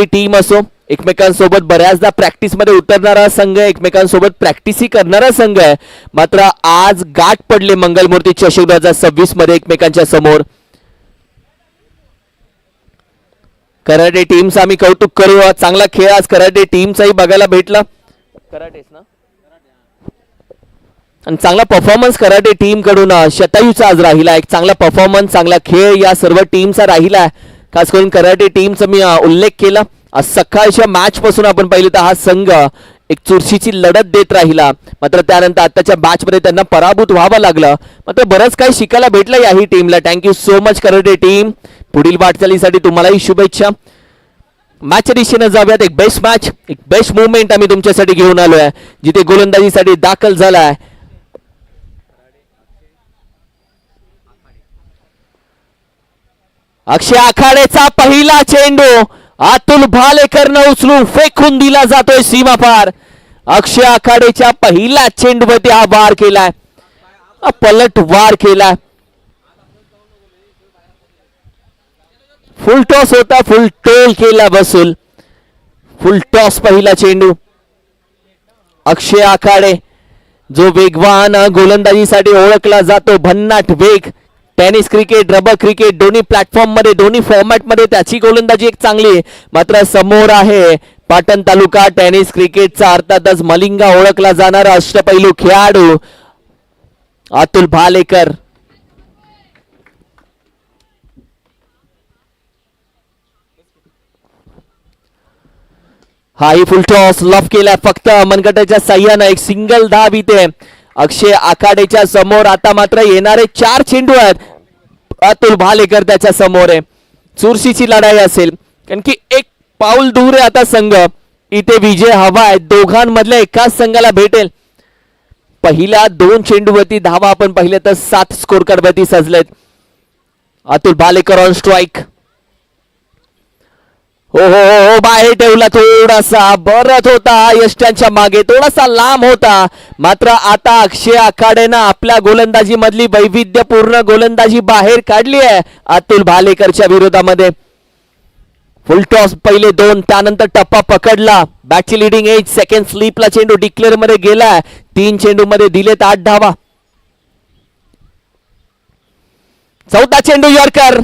Team असो, एकमेकांसोबत बऱ्याचदा प्रॅक्टिस मध्ये उतरणारा संघ, एकमेकांसोबत प्रॅक्टिसही करणारा संघ आहे. मात्र आज गाठ पडले मंगलमूर्ती चषक 2026 मध्ये एकमेकांच्या समोर. कराटे टीमचं आम्ही कौतुक करू. चांगला खेळ आज कराटे टीमचाही बघायला भेटला. कराटेच ना, आणि चांगला परफॉर्मन्स कराटे टीम कडून शतायूचा आज राहिला. एक चांगला परफॉर्मन्स, चांगला खेळ या सर्व टीमचा राहिला. खास करून कराटे टीमचा मी उल्लेख केला. आज सकाळच्या मॅच पासून आपण पाहिलं तर हा संघ एक चुरशीची लढत देत राहिला. मात्र त्यानंतर आताच्या मॅच मध्ये त्यांना पराभूत व्हावं लागलं. मात्र बरंच काही शिकायला भेटलं याही टीमला. Thank you so much karate team. पुढील वाटचालीसाठी तुम्हालाही शुभेच्छा. मॅचच्या दिशेने जाऊयात. एक बेस्ट मॅच, एक बेस्ट मुवमेंट आम्ही तुमच्यासाठी घेऊन आलोय, जिथे गोलंदाजीसाठी दाखल झालाय अक्षय आखाडेचा पहिला चेंडू अतुल भालेकरनं उचलून फेकून दिला जातोय सीमा पार. अक्षय आखाडेच्या पहिल्या चेंडूवरती हा वार केलाय, पलट वार केलाय. फुल टॉस होता, फुल टोल केला बसूल. फुल टॉस पहिला चेंडू. अक्षय आखाडे जो वेगवान गोलंदाजीसाठी ओळखला जातो, भन्नाट वेग. टेनिस क्रिकेट, रबर क्रिकेट दोन्ही प्लॅटफॉर्म मध्ये, दोन्ही फॉर्मॅट मध्ये त्याची गोलंदाजी एक चांगली. मात्र समोर आहे पाटण तालुका टेनिस क्रिकेटचा अर्थातच मलिंगा ओळखला जाणारा अष्टपैलू खेळाडू अतुल भालेकर. हाही फुल टॉस लॉफ केला. फक्त मनगटाच्या साह्यानं एक सिंगल धाव इथे अक्षय आखाडेच्या समोर. आता मात्र येणारे 4 चेंडू आहेत. अतुल भालेकर त्याच्या समोर आहे. चुरशीची लढाई असेल, कारण की एक पाऊल दूर आहे आता संघ. इथे विजय हवा आहे, दोघांमधल्या एकाच संघाला भेटेल. पहिल्या 2 चेंडूवरती धावा आपण पाहिले तर 7 स्कोर कार्ड वरती सजलेत. Atul Bhalekar on strike. हो हो हो, बाहेर ठेवला. थोडासा बरत होता यष्ट्यांच्या मागे, थोडासा लांब होता. मात्र आता अक्षय आखाडेनं आपल्या गोलंदाजी मधली वैविध्यपूर्ण गोलंदाजी बाहेर काढली आहे अतुल भालेकरच्या विरोधामध्ये. फुल टॉस पहिले 2, त्यानंतर टप्पा पकडला. बॅटची लिडिंग एज. सेकंड स्लीपला चेंडू डिक्लेअर मध्ये गेलाय. 3 चेंडू मध्ये दिलेत 8 धावा. 14 चेंडू यॉर्कर.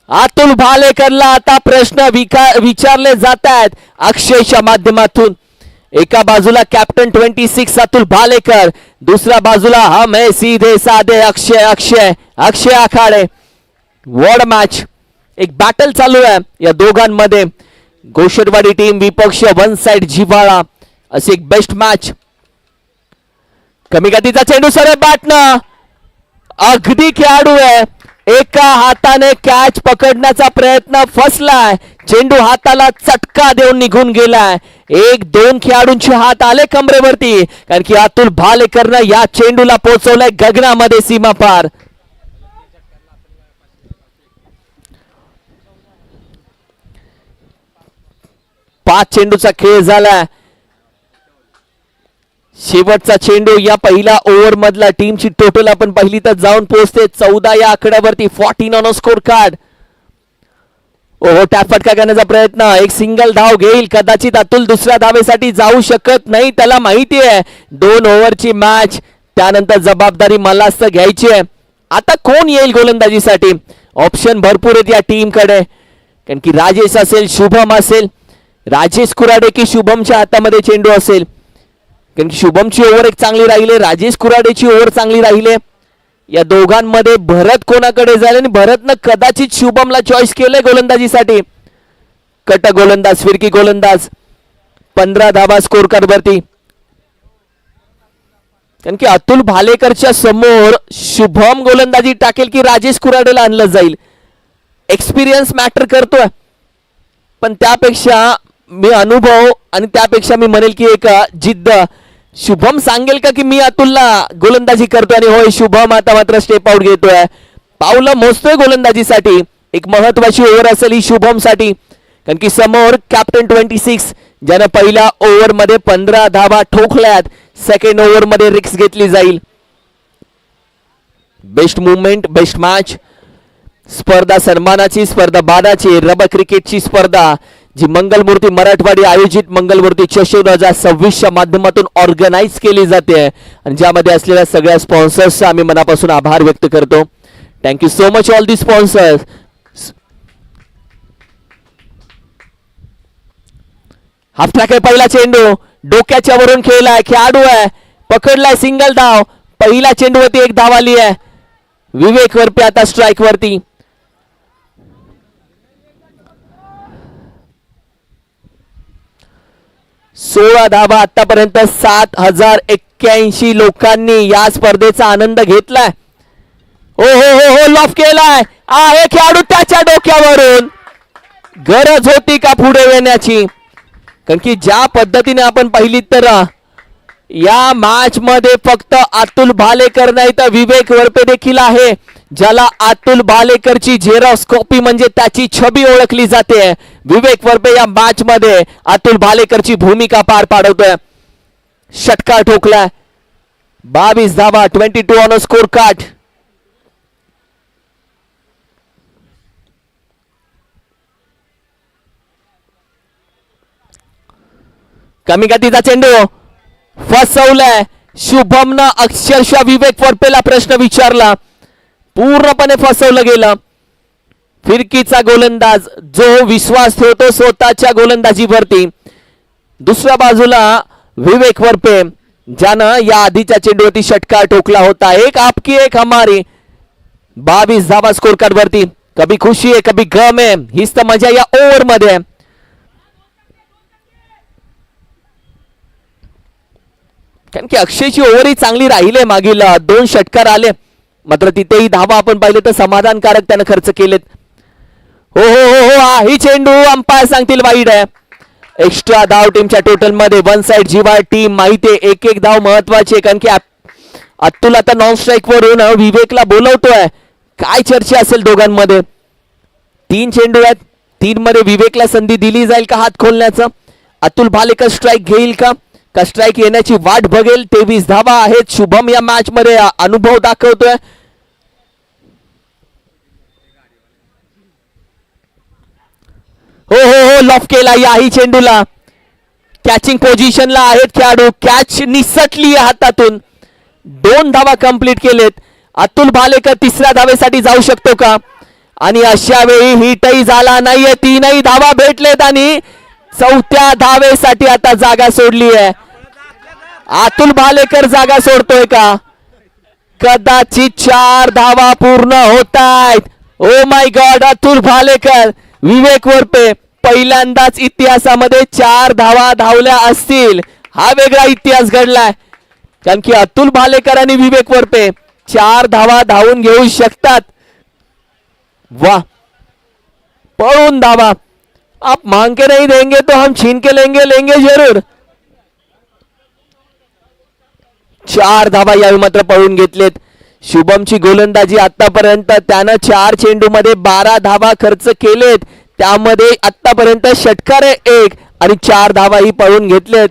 अतुल भालेकरला आता प्रश्न विचारले जात आहेत अक्षयच्या माध्यमातून. एका बाजूला कॅप्टन 26 अतुल भालेकर, दुसऱ्या बाजूला हम है सीधे साधे अक्षय अक्षय अक्षय आखाडे. वर्ल्ड मॅच, एक बॅटल चालू आहे या दोघांमध्ये. गोशरवाडी टीम विपक्ष, वन साइड जिव्हाळा. अशी एक बेस्ट मॅच. कमी गतीचा चेंडू सरळ बॅटनं. अगदी खेळाडू आहे. एका हाताने कॅच पकडण्याचा प्रयत्न फसलाय. चेंडू हाताला चटका देऊन निघून गेलाय. 1-2 खेळाडूंचे हात आले कमरेवरती, कारण की अतुल भालेकरनं या चेंडूला पोहोचवलंय गगनामध्ये सीमा पार. पाच चेंडूचा खेळ झालाय. शेवटचा चेंडू या पहिल्या ओव्हर मधला. टीमची टोटल आपण पहिली तर जाऊन पोहोचते 14 या आकड्यावरती. 14 ऑन स्कोर कार्ड. ओहो, फटका करण्याचा प्रयत्न. एक सिंगल धाव घेईल कदाचित अतुल. दुसऱ्या धावेसाठी जाऊ शकत नाही, त्याला माहिती आहे 2 ओव्हरची मॅच. त्यानंतर जबाबदारी मलाच घ्यायची आहे. आता कोण येईल गोलंदाजीसाठी? ऑप्शन भरपूर आहेत या टीम कडे, कारण की राजेश असेल, शुभम असेल. राजेश कुराडे की शुभमच्या हातामध्ये चेंडू असेल, कारण की शुभमची ओव्हर एक चांगली राहिली, राजेश कुराडेची ओव्हर चांगली राहिली. या दोघांमध्ये भरत कोणाकडे जाईल? आणि भरतनं कदाचित शुभमला चॉईस केलंय गोलंदाजीसाठी. कट गोलंदाज, फिरकी गोलंदाज. 15 धावा स्कोर कार्ड वरती. कारण की अतुल भालेकरच्या समोर शुभम गोलंदाजी टाकेल की राजेश कुराडेला आणलं जाईल? एक्सपिरियन्स मॅटर करतोय, पण त्यापेक्षा मी अनुभव आणि त्यापेक्षा मी म्हणेल की एक जिद्द. शुभम सांगेल का की मी अतुलला गोलंदाजी करतोय? आणि होय, शुभम आता मात्र स्टेप आउट घेतोय, पावलं मोजतोय गोलंदाजीसाठी. एक महत्वाची ओव्हर असेल ही शुभमसाठी, कारण की समोर कॅप्टन 26 ज्यानं पहिल्या ओव्हर मध्ये 15 धावा ठोकल्यात. सेकंड ओव्हर मध्ये रिक्स घेतली जाईल. Best movement, best match. स्पर्धा सन्मानाची, स्पर्धा बादाची, रबर क्रिकेटची स्पर्धा जी मंगलमूर्ती मराठवाडी आयोजित मंगलमूर्ती चषक 2026च्या माध्यमातून ऑर्गनाईज केली जाते आणि ज्यामध्ये असलेल्या सगळ्या स्पॉन्सर्सचा आम्ही मनापासून आभार व्यक्त करतो. Thank you so much all the sponsors. Half track आहे, पहिला चेंडू डोक्याच्या वरून खेळलाय, खेळाडू आहे, पकडलाय, सिंगल धाव. पहिला चेंडूवरती एक धाव आली आहे. विवेक वरपे आता स्ट्राईक वरती. सोळा धावा आतापर्यंत 7081 लोकांनी या स्पर्धेचा आनंद घेतलाय. हो हो हो हो लॉफ केलाय, आहे खेळाडू त्याच्या डोक्यावरून. गरज होती का पुढे येण्याची? कारण की ज्या पद्धतीने आपण पाहिली तर या मॅच मध्ये फक्त अतुल भालेकर नाही तर विवेक वरपे देखील आहे, ज्याला अतुल भालेकरची झेरॉक्स कॉपी म्हणजे त्याची छबी ओळखली जाते. विवेक वरपे या मॅच मध्ये अतुल भालेकरची भूमिका पार पाडतोय. षटकार ठोकलाय, 22 धावा, 22 ऑन स्कोर कार्ड. कमी गतीचा चेंडू फसवलाय. शुभमनं अक्षरशः विवेक वरपेला प्रश्न विचारला, पूर्णपणे फसवलं गेलं. फिरकीचा गोलंदाज जो विश्वास ठेवतो स्वतःच्या गोलंदाजीवरती. दुसऱ्या बाजूला विवेक वरपे ज्यानं या आधीच्या चेंडूवरती षटकार ठोकला होता. एक आपकी एक हमारी, 22 धावा स्कोर कार्ड वरती. कभी खुशी आहे कभी गम आहे, हीच तर मजा या ओव्हर मध्ये. कारण की अक्षयची ओव्हरही चांगली राहिली, मागील 2 षटकार आले, मात्र तिथेही धावा आपण पाहिले तर समाधानकारक त्यानं खर्च केलेत. हो हो हो हो ही चेंडू अंपायर सांगतील वाईड आहे. एक्स्ट्रा धाव टीमच्या टोटल मध्ये. वन साइड जीवाय टीम माहिती आहे, एक एक धाव महत्वाची. कारण की अतुल आता नॉन स्ट्राईक वरून विवेकला बोलवतोय. काय चर्चा असेल दोघांमध्ये? 3 चेंडू आहेत, 3 मध्ये विवेकला संधी दिली जाईल का हात खोलण्याचं? अतुल भालेकर स्ट्राईक घेईल का स्ट्राईक येण्याची वाट बघेल? 23 धावा आहेत. शुभम या मॅच मध्ये अनुभव दाखवतोय. हो हो हो लॉफ केला याही चेंडूला. कॅचिंग पोझिशनला आहेत खेळाडू, कॅच निसटली हातातून. 2 धावा कंप्लीट केलेत. अतुल भालेकर तिसऱ्या धावेसाठी जाऊ शकतो का? आणि अशा वेळी हिटही झाला नाहीये, 3ही धावा भेटलेत आणि 4थ्या धावेसाठी आता जागा सोडली आहे. अतुल भालेकर जागा सोडतोय का? कदाचित 4 धावा पूर्ण होत आहेत. Oh my god, Atul Bhalekar, Vivek Varpe पहिल्यांदाच इतिहासामध्ये 4 धावा धावल्या असतील. हा वेगळा इतिहास घडलाय. कारण की अतुल भालेकर आणि विवेक वरपे 4 धावा धावून घेऊ शकतात. वाह, पळून धावा. आप मांग के नहीं देंगे तो हम छीन के लेंगे जरूर. 4 धावा यावेळी मात्र पळून घेतलेत. शुभमची गोलंदाजी आतापर्यंत त्यानं 4 चेंडू मध्ये 12 धावा खर्च केलेत. त्यामध्ये आतापर्यंत षटकार 1 आणि 4 धावाही पळून घेतलेत.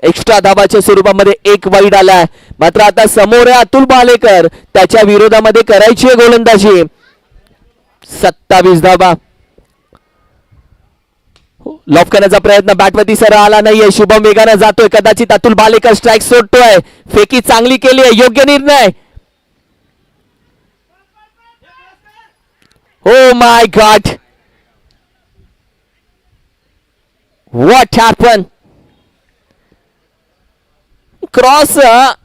एक्स्ट्रा धावाच्या स्वरूपामध्ये 1 वाईड आलाय. मात्र आता समोर आहे अतुल भालेकर, त्याच्या विरोधामध्ये करायची आहे गोलंदाजी. 27 धावा. लॉफ करण्याचा प्रयत्न बॅटवरती सरळ आला नाहीये. शुभम वेगाने जातोय, कदाचित अतुल भालेकर स्ट्राईक सोडतोय. फेकी चांगली केली आहे, योग्य निर्णय. ओ my God, what happen? Cross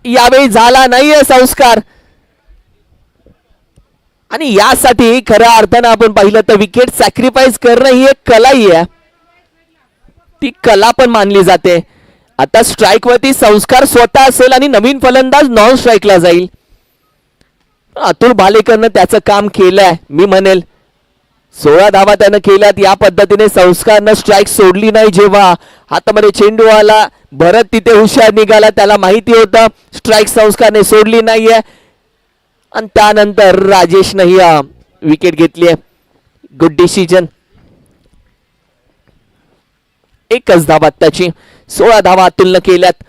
यावेळी झाला नाहीये संस्कार. आणि यासाठी खऱ्या अर्थानं आपण पाहिलं तर विकेट सॅक्रिफाईस करणं ही एक कलाही आहे, ती कला पण मानली जाते. आता स्ट्राईक वरती संस्कार स्वतः असेल आणि नवीन फलंदाज नॉन स्ट्राईकला जाईल. अतुल भालेकरनं त्याचं काम केलंय, मी म्हणेल. 16 धावा त्यानं केल्यात. या पद्धतीने संस्कारनं स्ट्राईक सोडली नाही. जेव्हा हातामध्ये चेंडू आला, भरत तिथे हुशार निघाला, त्याला माहिती होतं स्ट्राईक संस्कारने सोडली नाहीये. आणि त्यानंतर राजेशनंही विकेट घेतली आहे. Good decision. 1च धावा त्याची. 16 धावा अतुलनं केल्यात.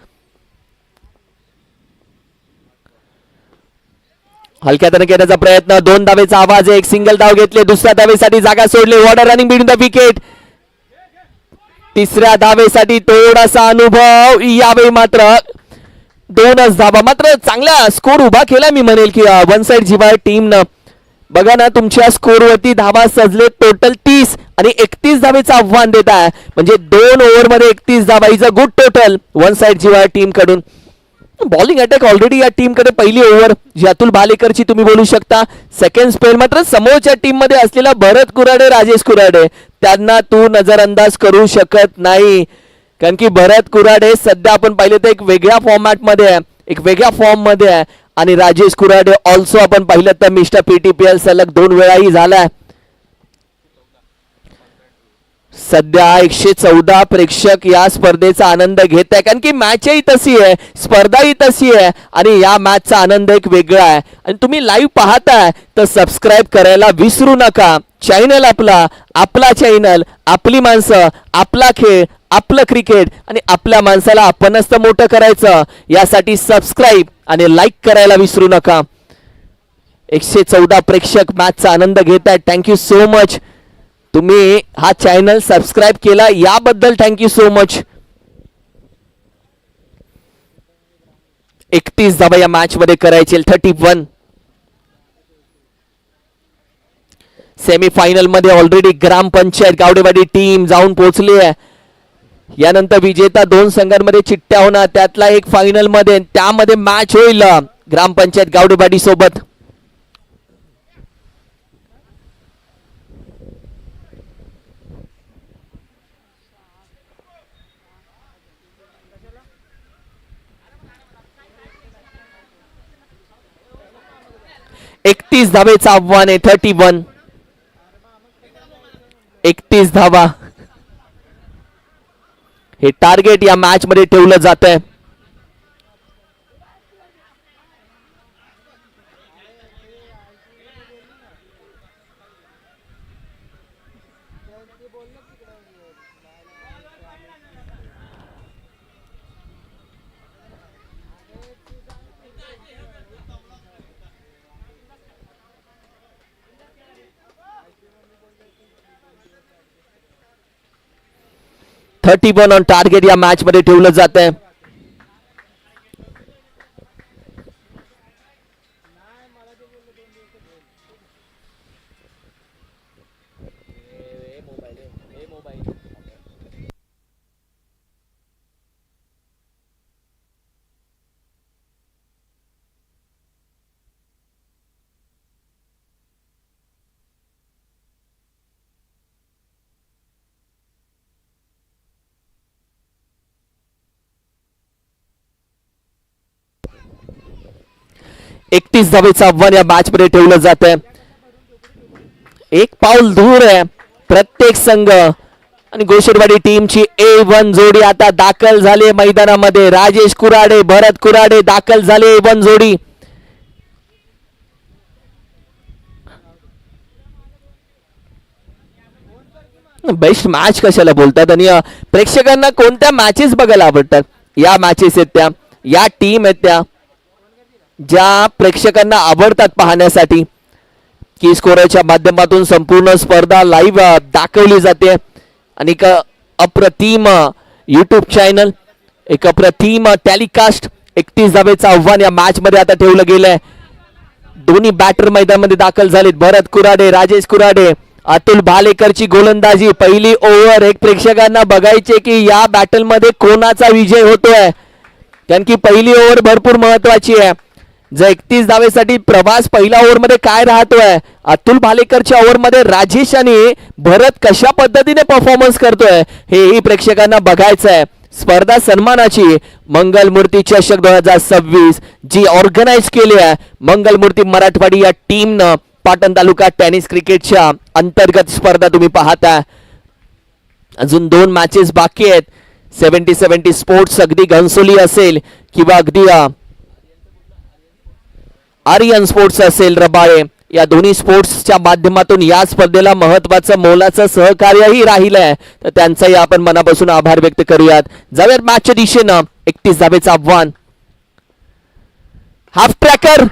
हलक्या त्यानं घेण्याचा प्रयत्न, 2 धावेचा आवाज आहे. 1 सिंगल धाव घेतले, दुसऱ्या धावेसाठी जागा सोडली. Water running between the wicket. तिसऱ्या धावेसाठी थोडासा अनुभव, यावेळी मात्र 2च धावा. मात्र चांगला स्कोर उभा केला मी म्हणेल की वन साइड जीवा टीमनं. बघा ना, तुमच्या स्कोरवरती धावा सजले टोटल 30 आणि 31 धावेचं आव्हान देत आहे. म्हणजे 2 ओव्हरमध्ये 31 धावा is a good total one side जीवा टीम कडून. बॉलिंग अटॅक ऑलरेडी या टीम कडे पहिली ओव्हर जी अतुल भालेकरची तुम्ही बोलू शकता. सेकंड स्पेल मात्र समोरच्या टीम मध्ये असलेला भरत कुराडे, राजेश कुराडे त्यांना तू नजरअंदाज करू शकत नाही. कारण की भरत कुराडे सध्या आपण पाहिलं तर एक वेगळ्या फॉर्मॅट मध्ये आहे, एक वेगळ्या फॉर्म मध्ये आहे. आणि राजेश कुराडे ऑल्सो आपण पाहिलं तर मिस्टर पीटीपीएल सलग 2 वेळाही झालाय. सध्या 114 प्रेक्षक या स्पर्धेचा आनंद घेत आहे. कारण की मॅचही तशी आहे, स्पर्धाही तशी आहे आणि या मॅचचा आनंद एक वेगळा आहे. आणि तुम्ही लाईव्ह पाहताय तर सबस्क्राईब करायला विसरू नका. चॅनल आपला, आपला चॅनल, आपली माणसं, आपला खेळ, आपलं क्रिकेट आणि आपल्या माणसाला आपणच तर मोठं करायचं. यासाठी सबस्क्राईब आणि लाईक करायला विसरू नका. 114 प्रेक्षक मॅचचा आनंद घेत आहेत. Thank you so much. तुम्ही हा चॅनल सबस्क्राईब केला याबद्दल थँक्यू सो मच. 31 धावा या मॅच मध्ये करायचे. 31. सेमीफायनल मध्ये ऑलरेडी ग्रामपंचायत गावडेवाडी टीम जाऊन पोहोचली आहे. यानंतर विजेता 2 संघांमध्ये चिठ्ठ्या होणार, त्यातला एक फायनल मध्ये, त्यामध्ये मॅच होईल ग्रामपंचायत गावडेवाडी सोबत. एकतीस धावेचं आव्हान आहे. 31. 31 धावा हे टार्गेट या मॅच मध्ये ठेवलं जात आहे. $31 ऑन टार्गेट या मॅच मध्ये ठेवलं जात आहे. एकतीस धावेचं आव्हान या मॅच मध्ये ठेवलं जात आहे. एक पाऊल दूर आहे प्रत्येक संघ. आणि गोशेरवाडी टीमची A1 जोडी आता दाखल झाली मैदानामध्ये. राजेश कुराडे, भरत कुराडे दाखल झाले A1 जोडी. बेस्ट मॅच कशाला बोलतात आणि प्रेक्षकांना कोणत्या मॅचेस बघायला आवडतात? या मॅचेस आहेत त्या, या टीम आहेत त्या ज्या प्रेक्षकांना आवडतात पाहण्यासाठी. की स्कोरच्या माध्यमातून संपूर्ण स्पर्धा लाईव्ह दाखवली जाते. आणि एक अप्रतिम युट्यूब चॅनल, एक अप्रतिम टेलिकास्ट. 31 धावेचं आव्हान या मॅच मध्ये आता ठेवलं गेलंय. दोन्ही बॅटर मैदानामध्ये दाखल झालेत. भरत कुराडे, राजेश कुराडे. अतुल भालेकरची गोलंदाजी. पहिली ओव्हर. एक प्रेक्षकांना बघायचे की या बॅटल मध्ये कोणाचा विजय होतोय. कारण की पहिली ओव्हर भरपूर महत्वाची आहे. जर 31 धावेसाठी प्रवास पहिल्या ओव्हर मध्ये काय राहतोय, अतुल भालेकरच्या ओव्हर मध्ये राजेश आणि भरत कशा पद्धतीने परफॉर्मन्स करतोय हेही प्रेक्षकांना बघायचं आहे. स्पर्धा सन्मानाची मंगलमूर्ती चषक 2026 जी ऑर्गनाइज केली आहे मंगलमूर्ती मराठवाडी या टीमनं. पाटण तालुका टेनिस क्रिकेटच्या अंतर्गत स्पर्धा तुम्ही पाहता. अजून 2 मॅचेस बाकी आहेत. 70-70 स्पोर्ट्स अगदी घनसोली असेल किंवा अगदी आर्यन स्पोर्ट्स असेल रबाळे, या दोन्ही स्पोर्ट्सच्या माध्यमातून या स्पर्धेला महत्वाचं मोलाचं सहकार्यही राहिलंय. तर त्यांचाही आपण मनापासून आभार व्यक्त करूयात. जाऊयात मॅचच्या दिशेनं. 31 धावेचं आव्हान. Half tracker.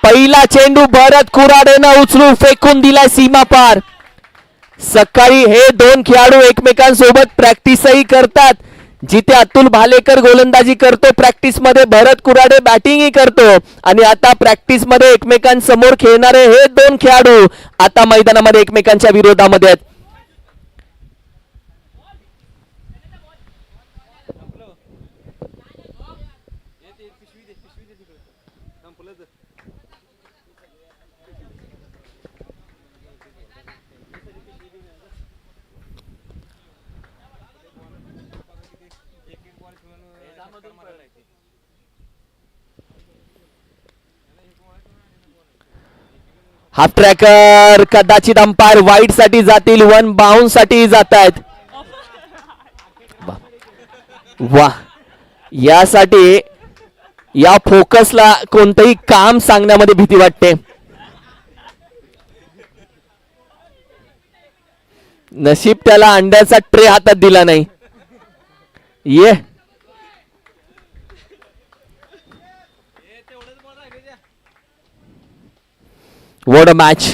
पहिला चेंडू भरत कुराडेनं उचलून फेकून दिलाय सीमा पार. सकाळी हे दोन खेळाडू एकमेकांसोबत प्रॅक्टिसही करतात. जिथे अतुल भालेकर गोलंदाजी करतो प्रॅक्टिस मध्ये, भरत कुराडे बॅटिंगही करतो आणि आता प्रॅक्टिस मध्ये एकमेकांसमोर खेळणारे हे दोन खेळाडू आता मैदानामध्ये एकमेकांच्या विरोधामध्ये आहेत. हाफ ट्रॅकर कदाचित अंपायर वाईड साठी जातील, वन बाउन्स साठी जात आहेत. वा, यासाठी या फोकसला कोणतंही काम सांगण्यामध्ये भीती वाटते. नशीब त्याला अंड्याचा ट्रे हातात दिला नाही. ये व्हॉट अ मॅच.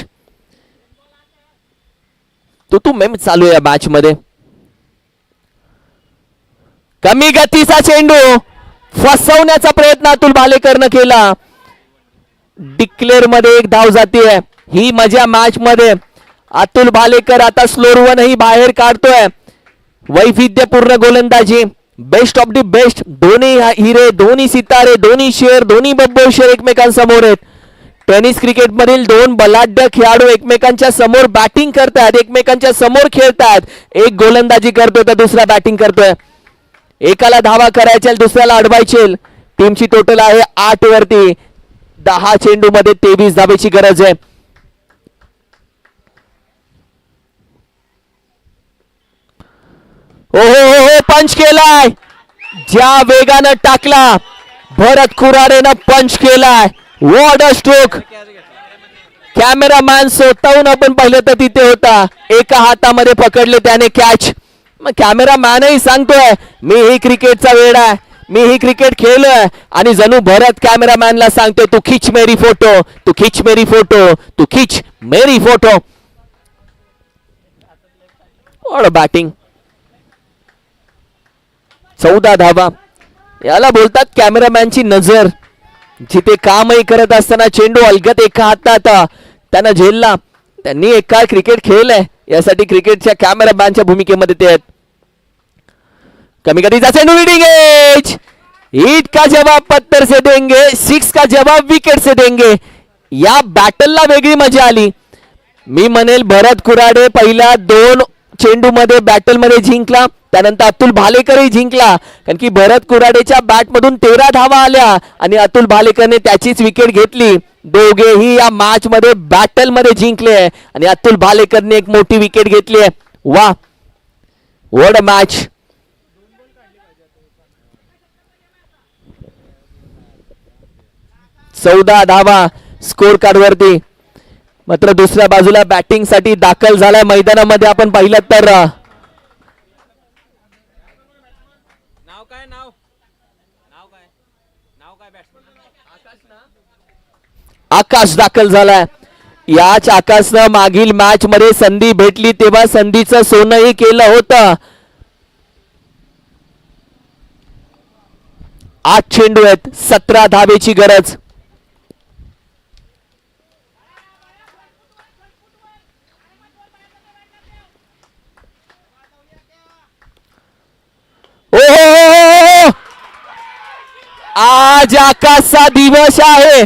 तू मेम चालू आहे या मॅच मध्ये. कमी गतीचा चेंडू फसवण्याचा प्रयत्न अतुल भालेकरनं केला. डिक्लेअर मध्ये एक धाव जातीये. ही मजा मॅच मध्ये. अतुल भालेकर आता स्लोर वनही बाहेर काढतोय. वैविध्यपूर्ण गोलंदाजी, बेस्ट ऑफ द बेस्ट. दोन्ही हिरे, दोन्ही सितारे, दोन्ही शेर, दोन्ही बब्बो शेर एकमेकांसमोर आहेत. टेनिस क्रिकेट मधील दोन बलाढ्य खेळाडू एकमेकांच्या समोर बॅटिंग करतात, एकमेकांच्या समोर खेळतात. एक गोलंदाजी करतोय तर दुसरा बॅटिंग करतोय. एकाला धावा करायच्या, दुसऱ्याला अडवायचे. टीमची टोटल आहे 8 वरती. 10 चेंडू मध्ये 23 धावेची गरज आहे. हो पंच केलाय. ज्या वेगानं टाकला भरत कुराडेनं पंच केलाय. What a stroke. कॅमेरामॅन स्वतःहून आपण पाहिलं तर तिथे होता. एका हातामध्ये पकडले त्याने कॅच. मग कॅमेरामॅनही सांगतोय मी ही क्रिकेटचा वेडा आहे, मी ही क्रिकेट खेळलोय. आणि जणू भरत कॅमेरामॅनला सांगतोय तू खिच मेरी फोटो, तू खिच मेरी फोटो, तू खिच मेरी फोटो. What a batting. 14 धावा. याला बोलतात कॅमेरामॅनची नजर. जिथे कामही करत असताना चेंडू अलगद एका हातात त्यांना झेलला. त्यांनी एक काळ क्रिकेट खेळलंय, यासाठी क्रिकेटच्या कॅमेरामॅनच्या भूमिकेमध्ये ते आहेत. कमी गतीचा चेंडू लीडिंग एज. हिट का जवाब पत्थर से देंगे, 6 का जवाब विकेट से देंगे. या बॅटलला वेगळी मजा आली. मी म्हणेल भरत कुराडे पहिल्या 2 चेंडू मध्ये बॅटल मध्ये जिंकला. त्यानंतर अतुल भालेकरही जिंकला. कारण की भरत कुराडेच्या बॅट मधून 13 धावा आल्या आणि अतुल भालेकरने त्याचीच विकेट घेतली. दोघेही या मॅच मध्ये बॅटल मध्ये जिंकले आणि अतुल भालेकरने एक मोठी विकेट घेतली आहे. वा, व्हॉट अ मॅच. चौदा धावा स्कोर कार्ड वरती. मात्र दुसऱ्या बाजूला बॅटिंग साठी दाखल झालाय मैदानामध्ये. आपण पाहिलं तर आकाश दाखल झालाय. याच आकाशनं मागील मॅच मध्ये संधी भेटली तेव्हा संधीचं सोनंही केलं होतं. 8 चेंडू आहेत, 17 धावेची गरज. ओ, आज आकाशचा दिवस आहे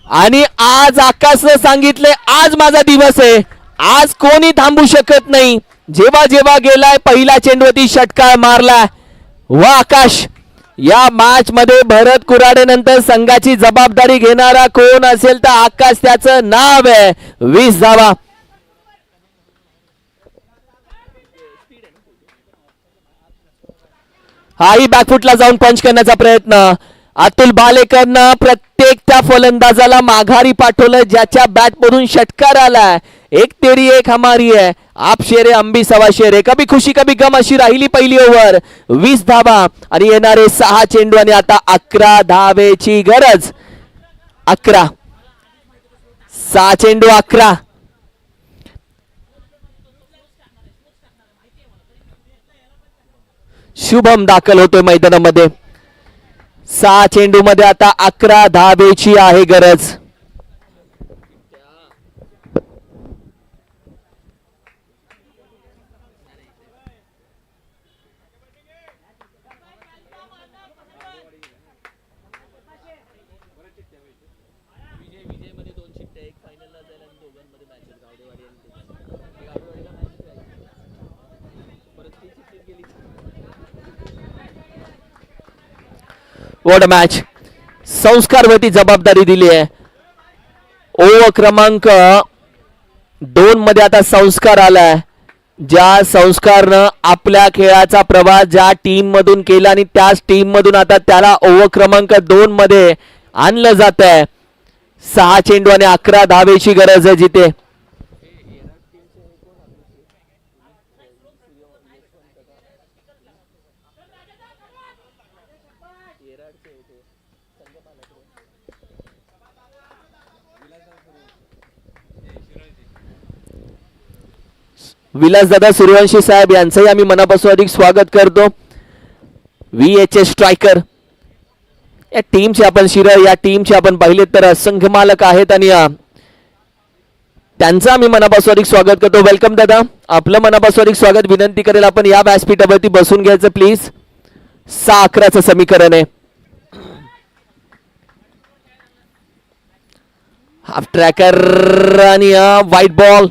आणि आज आकाशनं सांगितले आज माझा दिवस आहे. आज कोणी थांबू शकत नाही. जेव्हा जेव्हा गेलाय पहिला चेंडूवरती षटकार मारलाय. वा आकाश. या मॅच मध्ये भरत कुराडे नंतर संघाची जबाबदारी घेणारा कोण असेल तर आकाश त्याचं नाव आहे. 20 धावा. हाही बॅकफुटला जाऊन पंच करण्याचा प्रयत्न. अतुल भालेकरनं प्रत्येक त्या फलंदाजाला माघारी पाठवलं ज्याच्या बॅट मधून षटकार आलाय. एक तेरी एक हमारी है, आप शेरे अंबी सवा शेरे. कभी खुशी कभी गम अशी राहिली पहिली ओव्हर. 20 धावा आणि येणारे 6 चेंडू आणि आता 11 धावेची गरज. 11, 6 चेंडू 11. शुभम दाखल होतोय मैदानामध्ये. 6 चेंडू मध्ये आता 11 धावेची आहे गरज. What a match. संस्कारवरती जबाबदारी दिली आहे. ओव्हर क्रमांक 2 मध्ये आता संस्कार आलाय. ज्या संस्कारनं आपल्या खेळाचा प्रवास ज्या टीम मधून केला आणि त्याच टीम मधून आता त्याला ओव्हर क्रमांक 2 मध्ये आणलं जात आहे. 6 चेंडू आणि 11 धावेची गरज आहे जिथे. विलासदादा सूर्यवंशी साहेब यांचंही आम्ही मनापासून अधिक स्वागत करतो. VHS स्ट्रायकर या टीमचे आपण या टीमचे आपण पाहिले तर संघ मालक आहेत आणि त्यांचं आम्ही मनापासून अधिक स्वागत करतो. वेलकम दादा, आपलं मनापासून अधिक स्वागत. विनंती करेल आपण या व्यासपीठावरती बसून घ्यायचं प्लीज. 6-11चं समीकरण आहे. हाफ ट्रॅकर आणि व्हाईट बॉल.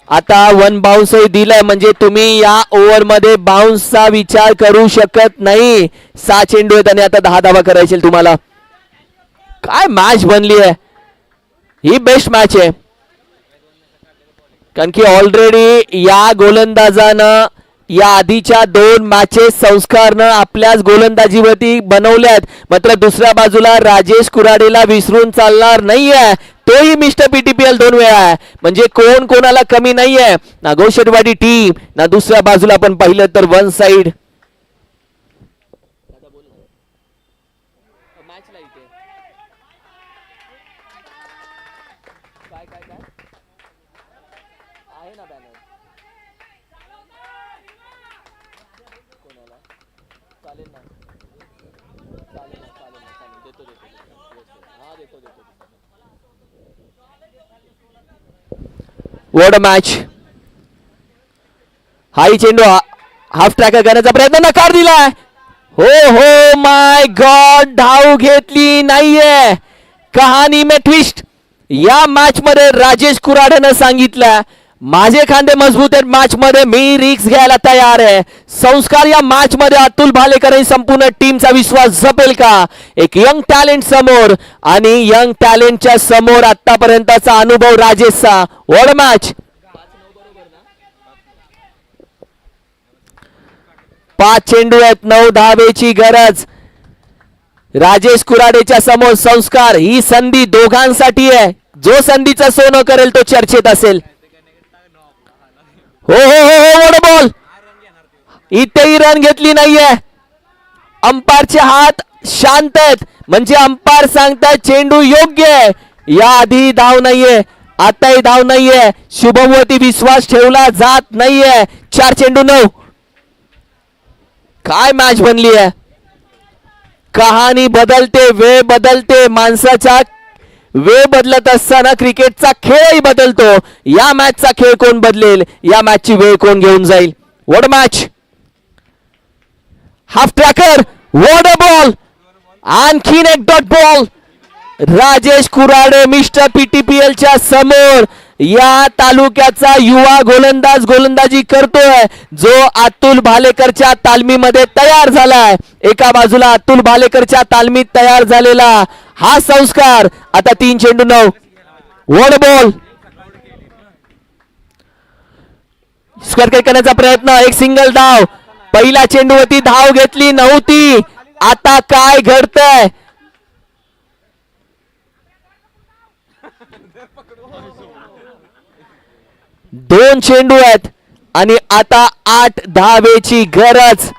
आता 1 बाउन्सही दिलाय म्हणजे तुम्ही या ओव्हर मध्ये बाउन्सचा विचार करू शकत नाही. 6 चेंडू आहेत आणि आता 10 धावा करायचे तुम्हाला. काय मॅच बनली आहे ही. बेस्ट मॅच आहे कारण की ऑलरेडी या गोलंदाजानं या आधीच्या 2 मॅचेस संस्कारनं आपल्याच गोलंदाजीवरती बनवल्यात. मात्र दुसऱ्या बाजूला राजेश कुराडेला विसरून चालणार नाहीये. तोही मिस्टर PTPL 2 वेळा आहे म्हणजे कोण कोणाला कमी नाहीये. ना गोशेटवाडी टीम ना दुसऱ्या बाजूला आपण पाहिलं तर one side. What a match. High चेंडू हाफ ट्रॅकर करण्याचा प्रयत्न नकार दिलाय. हो माय गॉड, धाव घेतली नाहीये. कहाणी में ट्विस्ट. या मॅच मध्ये राजेश कुराडेनं सांगितलं माझे खांदे मजबूत आहेत. मॅच मध्ये मी रिक्स घ्यायला तयार आहे. संस्कार या मॅच मध्ये अतुल भालेकर आणि संपूर्ण टीमचा विश्वास जपेल का. एक यंग टॅलेंट समोर आणि यंग टॅलेंटच्या समोर आतापर्यंतचा अनुभव राजेशचा. What a match. 5 चेंडू आहेत, 9 धावेची गरज. राजेश कुराडेच्या समोर संस्कार. ही संधी दोघांसाठी आहे. जो संधीचं सोनं करेल तो चर्चेत असेल. हो वॉट बॉल. इथेही रन घेतली नाहीये. अंपायरचे हात शांत आहेत म्हणजे अंपायर सांगतात चेंडू योग्य आहे. या आधी धाव नाहीये, आताही धाव नाहीये. शुभमवरती विश्वास ठेवला जात नाहीये. 4 चेंडू 9. काय मॅच बनली आहे. कहाणी बदलते, वेळ बदलते. माणसाचा वेळ बदलत असताना क्रिकेटचा खेळही बदलतो. या मॅचचा खेळ कोण बदलेल, या मॅचची वेळ कोण घेऊन जाईल. What match. Half tracker. What a ball. आणखीन एक dot ball. Rajesh Kurade mister PTPLच्या समोर या तालुक्याचा युवा गोलंदाज गोलंदाजी करतोय जो अतुल भालेकरच्या तालमीमध्ये तयार झालाय. एका बाजूला अतुल भालेकरच्या तालमीत तयार झालेला हा संस्कार. आता 3 चेंडू 9. What ball. स्क्वेअर करण्याचा प्रयत्न. एक सिंगल धाव. पहिल्या चेंडूवरती धाव घेतली नव्हती. आता काय घडतंय. दोन चेंडू आहेत आणि आता 8 धावेची गरज.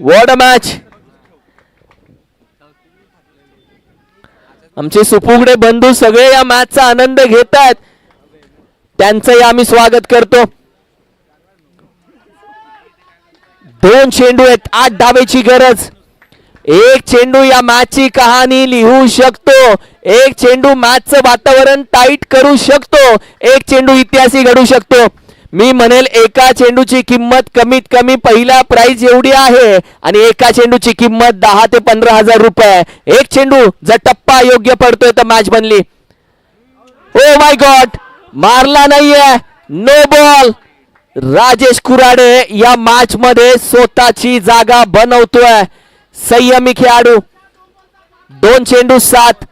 What a match. आमचे सुपुगडे बंधू सगळे या मॅचचा आनंद घेत आहेत. त्यांचंही आम्ही स्वागत करतो. 2 चेंडू आहेत, 8 धावेची गरज. एक चेंडू या मॅचची कहाणी लिहू शकतो. एक चेंडू मॅचचं वातावरण टाईट करू शकतो. एक चेंडू इतिहासही घडू शकतो. मी म्हणेल एका चेंडूची किंमत कमीत कमी पहिला प्राइज एवढी आहे आणि एका चेंडूची किंमत 10 ते 15,000 रुपये. एक चेंडू जर टप्पा योग्य पडतोय तर मॅच बनली. ओ माय गॉड, मारला नाहीये, नो बॉल. राजेश कुराडे या मॅच मध्ये स्वतःची जागा बनवतोय. संयमी खेळाडू. 2 चेंडू 7.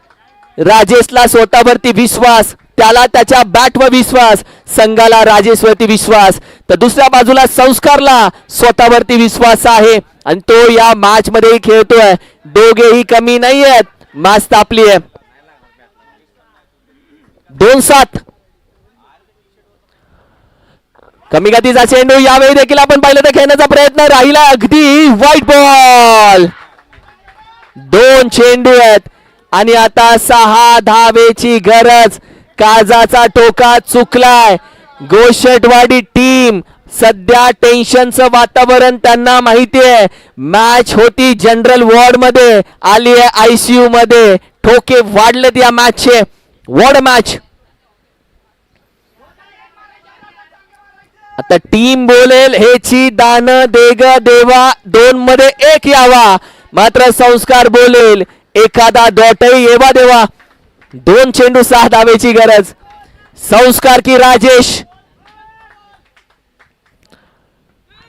राजेशला स्वतःवरती विश्वास, त्याला त्याच्या बॅटवर विश्वास, संघाला राजेशवरती विश्वास. तर दुसऱ्या बाजूला संस्कारला स्वतःवरती विश्वास आहे आणि तो या मॅच मध्ये खेळतोय. दोघेही कमी नाही आहेत. मॅच तापली आहे. 2-7. कमी गतीचा चेंडू. यावेळी देखील आपण पाहिलं तर खेळण्याचा प्रयत्न राहिला. अगदी वाईट बॉल. 2 चेंडू आहेत आणि आता 6 धावेची गरज. काजाचा टोका चुकलाय. गोषटवाडी टीम सध्या टेन्शनचं वातावरण त्यांना माहिती आहे. मॅच होती जनरल वॉर्ड मध्ये, आली आहे आयसीयू मध्ये. ठोके वाढलेत या मॅचचे. What match. आता टीम बोलेल हेची दान देग देवा, 2 मध्ये 1 यावा. मात्र संस्कार बोलेल एखादा डॉटही येवा देवा. 2 चेंडू 6 धावेची गरज. संस्कार की राजेश.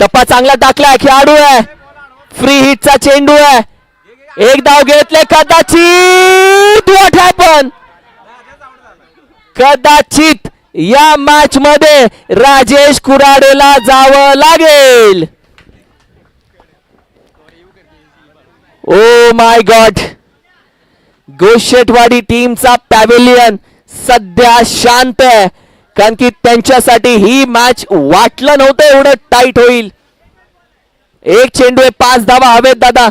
टप्पा चांगला टाकलाय, खेळाडू आहे. फ्री हिटचा चेंडू आहे. एक धाव घेतले. कदाचित व्हॉट हॅपन. कदाचित या मॅच मध्ये राजेश कुराडेला जावं लागेल. ओ माय गॉड. गोषटवाडी टीमचा पॅव्हेलियन सध्या शांत आहे, कारण की त्यांच्यासाठी ही मॅच वाटलं नव्हतं एवढं टाईट होईल. 1 चेंडू 5 धावा हवेत दादा.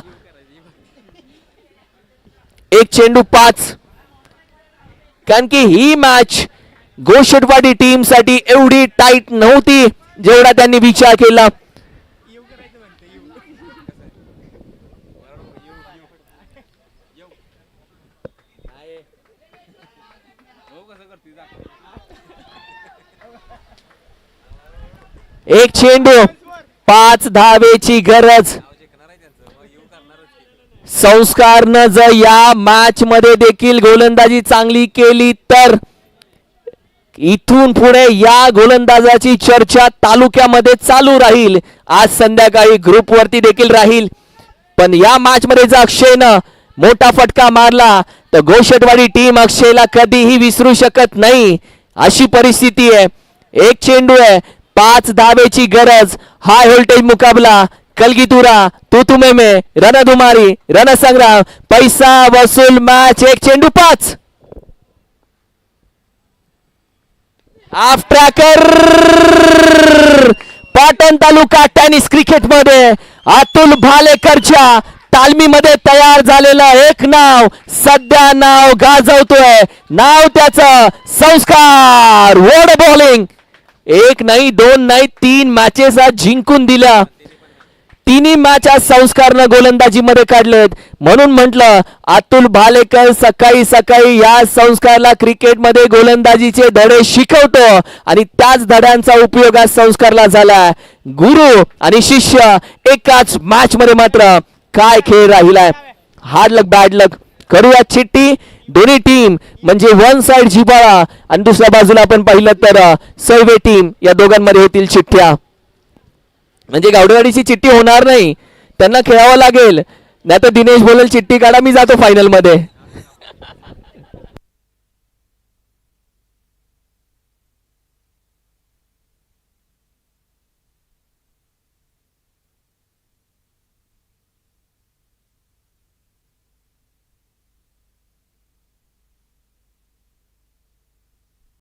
1 चेंडू 5. कारण की ही मॅच गोषटवाडी टीम साठी एवढी टाईट नव्हती जेवढा त्यांनी विचार केला. एक चेंडू 5 धावेची गरज. संस्कारनं जर या मॅच मध्ये देखील गोलंदाजी चांगली केली तर इथून पुढे या गोलंदाजाची चर्चा तालुक्यामध्ये चालू राहील. आज संध्याकाळी ग्रुप वरती देखील राहील. पण या मॅच मध्ये जर अक्षयनं मोठा फटका मारला तर गोषटवाडी टीम अक्षयला कधीही विसरू शकत नाही, अशी परिस्थिती आहे. 1 चेंडू आहे, 5 धावेची गरज. हाय व्होल्टेज मुकाबला. कलगीतुरा तू तुम्हे में रणधुमारी रणसंग्राम. पैसा वसूल मॅच. 1 चेंडू 5. Of tracker. Patan taluka tennis cricket मध्ये अतुल भालेकरच्या तालमीमध्ये तयार झालेलं एक नाव सध्या नाव गाजवतोय. नाव त्याचं संस्कार. Ward bowling. 1 नाही 2 नाही 3 मॅचेस आज जिंकून दिल्या. तिन्ही मॅच आज संस्कारनं गोलंदाजी मध्ये काढलेत. म्हणून म्हटलं अतुल भालेकर सकाळी सकाळी या संस्कारला क्रिकेटमध्ये गोलंदाजीचे धडे शिकवतो आणि त्याच धड्यांचा उपयोग आज संस्कारला झाला. गुरु आणि शिष्य एकाच मॅच मध्ये. मात्र काय खेळ राहिलाय. हार्ड लक बॅड लक. करूया चिठ्ठी. दोन्ही टीम म्हणजे वन साइड जिबाळा आणि दुसऱ्या बाजूला आपण पाहिलं तर सर्वे टीम, या दोघांमध्ये होतील चिठ्ठ्या. म्हणजे गावडेवाडीची चिठ्ठी होणार नाही, त्यांना खेळावं लागेल. नाही तर दिनेश बोलेल चिठ्ठी काढा मी जातो फायनल मध्ये.